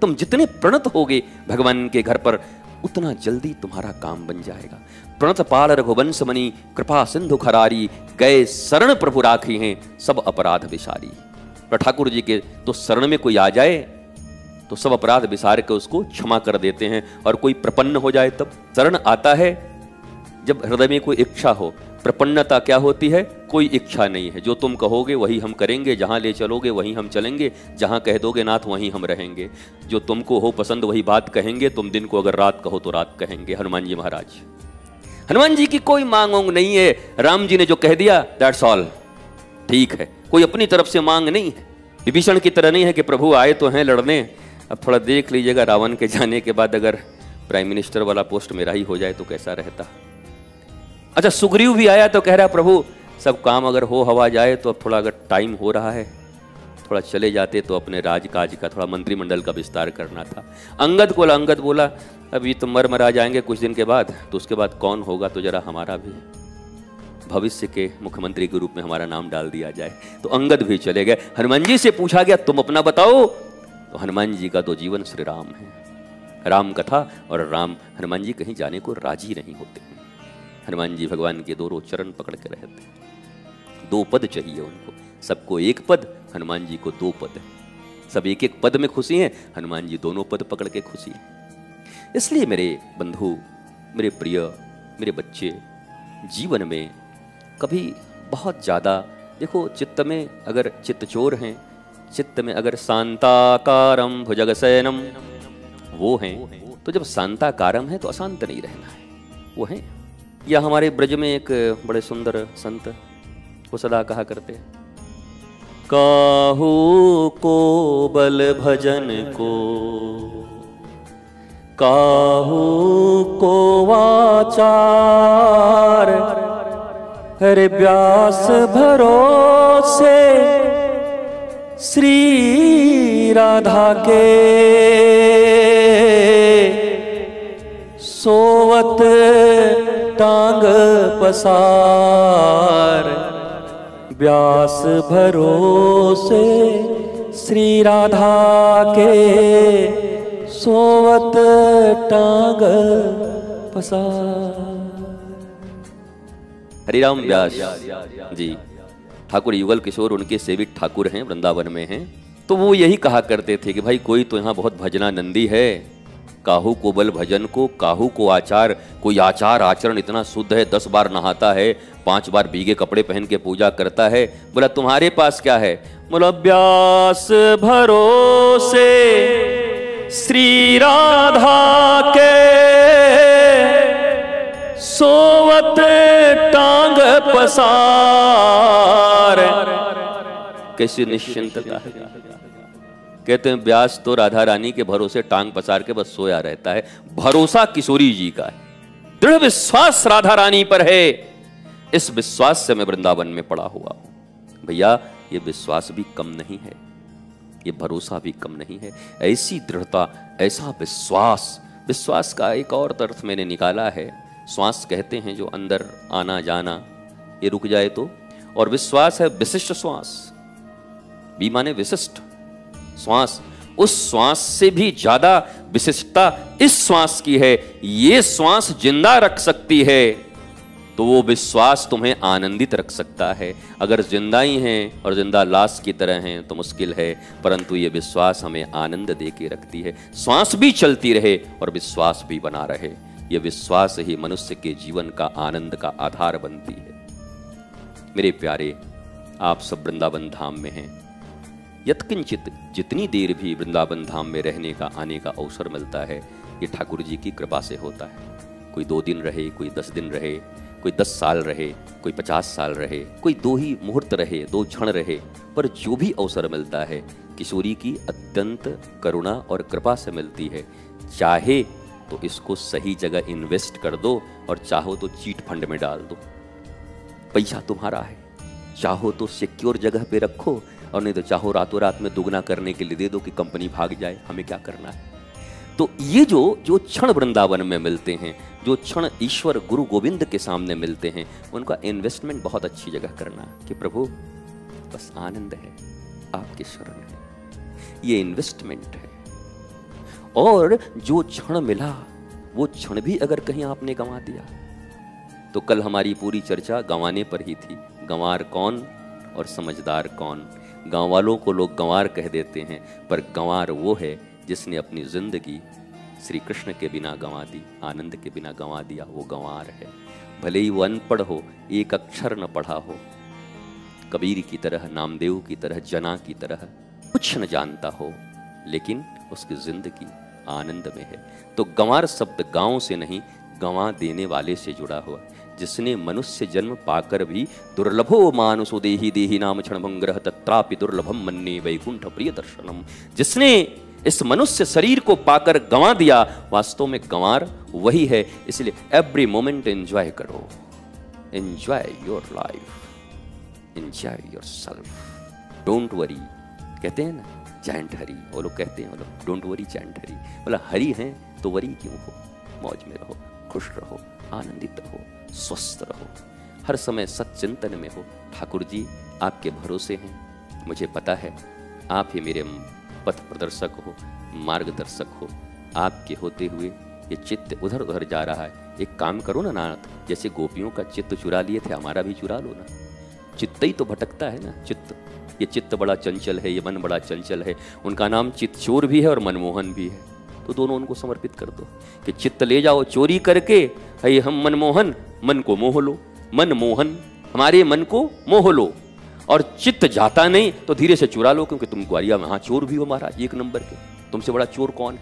तुम जितने प्रणत होगे भगवान के घर पर, उतना जल्दी तुम्हारा काम बन जाएगा। प्रणत पाल रघुवंश मणि, कृपा सिंधु खरारी, गए शरण प्रभु राखी हैं, सब अपराध विसारी। तो ठाकुर जी के तो शरण में कोई आ जाए तो सब अपराध विसार के उसको क्षमा कर देते हैं। और कोई प्रपन्न हो जाए तब शरण आता है जब हृदय में कोई इच्छा हो। प्रपन्नता क्या होती है? कोई इच्छा नहीं है, जो तुम कहोगे वही हम करेंगे, जहां ले चलोगे वहीं हम चलेंगे, जहां कह दोगे नाथ वहीं हम रहेंगे, जो तुमको हो पसंद वही बात कहेंगे, तुम दिन को अगर रात कहो तो रात कहेंगे। हनुमान जी महाराज, हनुमान जी की कोई मांग वांग नहीं है। राम जी ने जो कह दिया दैट्स ऑल, ठीक है, कोई अपनी तरफ से मांग नहीं है। विभीषण की तरह नहीं है कि प्रभु आए तो हैं लड़ने, अब थोड़ा देख लीजिएगा रावण के जाने के बाद अगर प्राइम मिनिस्टर वाला पोस्ट मेरा ही हो जाए तो कैसा रहता। अच्छा, सुग्रीव भी आया तो कह रहा प्रभु सब काम अगर हो हवा जाए तो अब थोड़ा अगर टाइम हो रहा है थोड़ा चले जाते तो अपने राजकाज का थोड़ा मंत्रिमंडल का विस्तार करना था। अंगद बोला अभी तो मर जाएंगे कुछ दिन के बाद, तो उसके बाद कौन होगा, तो जरा हमारा भी भविष्य के मुख्यमंत्री के रूप में हमारा नाम डाल दिया जाए। तो अंगद भी चले गए। हनुमान जी से पूछा गया तुम अपना बताओ, तो हनुमान जी का तो जीवन श्री राम है, राम कथा, और राम हनुमान जी कहीं जाने को राजी नहीं होते। हनुमान जी भगवान के दोनों चरण पकड़ के रहते हैं। 2 पद चाहिए उनको, सबको 1 पद, हनुमान जी को 2 पद है। सब 1-1 पद में खुशी हैं, हनुमान जी दोनों पद पकड़ के खुशी हैं। इसलिए मेरे बंधु, मेरे प्रिय, मेरे बच्चे, जीवन में कभी बहुत ज़्यादा देखो, चित्त में अगर चित्त चोर हैं, चित्त में अगर शांताकारम भुजगशयनम वो हैं, तो जब शांताकारम है तो अशांत नहीं रहना है, वो हैं। या हमारे ब्रज में एक बड़े सुंदर संत वो सदा कहा करते, काहू को बल भजन को, काहू को वाचार, हरे व्यास भरोसे श्री राधा के, सोवत टांग पसार, व्यास भरोसे श्री राधा के, सोवत टांग पसार। हरिराम व्यास जी ठाकुर युगल किशोर उनके सेवित ठाकुर हैं, वृंदावन में हैं। तो वो यही कहा करते थे कि भाई कोई तो यहाँ बहुत भजनानंदी है, काहू को बल भजन को, काहू को आचार, कोई आचार आचरण इतना शुद्ध है, 10 बार नहाता है, 5 बार भीगे कपड़े पहन के पूजा करता है। बोला तुम्हारे पास क्या है? बोला व्यास भरोसे श्री राधा के, सोवत टांग पसार। कैसी निश्चिंतता है। कहते हैं व्यास तो राधा रानी के भरोसे टांग पसार के बस सोया रहता है। भरोसा किशोरी जी का है, दृढ़ विश्वास राधा रानी पर है। इस विश्वास से मैं वृंदावन में पड़ा हुआ हूं। भैया ये विश्वास भी कम नहीं है, ये भरोसा भी कम नहीं है। ऐसी दृढ़ता, ऐसा विश्वास, विश्वास का एक और अर्थ मैंने निकाला है, श्वास कहते हैं जो अंदर आना जाना, ये रुक जाए तो, और विश्वास है विशिष्ट श्वास। बी माने विशिष्ट श्वास, उस श्वास से भी ज्यादा विशिष्टता इस श्वास की है। ये श्वास जिंदा रख सकती है तो वो विश्वास तुम्हें आनंदित रख सकता है। अगर जिंदा ही हैं और जिंदा लाश की तरह हैं तो मुश्किल है, परंतु ये विश्वास हमें आनंद दे के रखती है। श्वास भी चलती रहे और विश्वास भी बना रहे। ये विश्वास ही मनुष्य के जीवन का आनंद का आधार बनती है। मेरे प्यारे, आप सब वृंदावन धाम में हैं। यत्किंचित जितनी देर भी वृंदावन धाम में रहने का, आने का अवसर मिलता है, ये ठाकुर जी की कृपा से होता है। कोई 2 दिन रहे, कोई 10 दिन रहे, कोई 10 साल रहे, कोई 50 साल रहे, कोई 2 ही मुहूर्त रहे, 2 क्षण रहे, पर जो भी अवसर मिलता है किशोरी की अत्यंत करुणा और कृपा से मिलती है। चाहे तो इसको सही जगह इन्वेस्ट कर दो और चाहो तो चीट फंड में डाल दो। पैसा तुम्हारा है, चाहो तो सिक्योर जगह पे रखो और नहीं तो चाहो रातों रात में दुगना करने के लिए दे दो कि कंपनी भाग जाए, हमें क्या करना है। तो ये जो क्षण वृंदावन में मिलते हैं, जो क्षण ईश्वर गुरु गोविंद के सामने मिलते हैं, उनका इन्वेस्टमेंट बहुत अच्छी जगह करना कि प्रभु बस आनंद है, आपके शरण है। ये इन्वेस्टमेंट है, और जो क्षण मिला वो क्षण भी अगर कहीं आपने गंवा दिया तो कल हमारी पूरी चर्चा गंवाने पर ही थी। गंवार कौन और समझदार कौन? गांव वालों को लोग गंवार कह देते हैं, पर गंवार वो है जिसने अपनी जिंदगी श्री कृष्ण के बिना गंवा दी, आनंद के बिना गंवा दिया, वो गंवार है। भले ही वो अनपढ़ हो, एक अक्षर न पढ़ा हो, कबीर की तरह, नामदेव की तरह, जना की तरह कुछ न जानता हो, लेकिन उसकी जिंदगी आनंद में है। तो गंवार शब्द गांव से नहीं, गंवा देने वाले से जुड़ा हुआ, जिसने मनुष्य जन्म पाकर भी दुर्लभो मानुषो देहि देहि नाम क्षणभंगरः तत्रापि दुर्लभम मन्ये वैकुंठ प्रिय दर्शनम। जिसने इस मनुष्य शरीर को पाकर गंवा दिया, वास्तव में गंवार वही है। इसलिए एवरी मोमेंट एंजॉय करो, enjoy your life, enjoy yourself, don't worry. कहते हैं ना जैंट हरी, वो लोग कहते हैं, वो लोग डोंट वरी जैंट हरी, बोला हरी हैं तो वरी क्यों हो, मौज में रहो, खुश रहो, आनंदित रहो, स्वस्थ रहो, हर समय सच्चिंतन में हो। ठाकुर जी आपके भरोसे हैं, मुझे पता है आप ही मेरे पथ प्रदर्शक हो, मार्गदर्शक हो। आपके होते हुए ये चित्त उधर उधर जा रहा है। एक काम करो ना नाथ, जैसे गोपियों का चित्त चुरा लिए थे, हमारा भी चुरा लो ना। चित्त ही तो भटकता है ना, चित्त, ये चित्त बड़ा चंचल है, ये मन बड़ा चंचल है। उनका नाम चित्तचोर भी है और मनमोहन भी है, तो दोनों उनको समर्पित कर दो कि चित्त ले जाओ चोरी करके, है हम मनमोहन, मन को मोह लो, मन मोहन, हमारे मन को मोह लो। और चित्त जाता नहीं तो धीरे से चुरा लो, क्योंकि तुम ग्वालिया में हाँ चोर भी हो महाराज, एक नंबर के, तुमसे बड़ा चोर कौन है?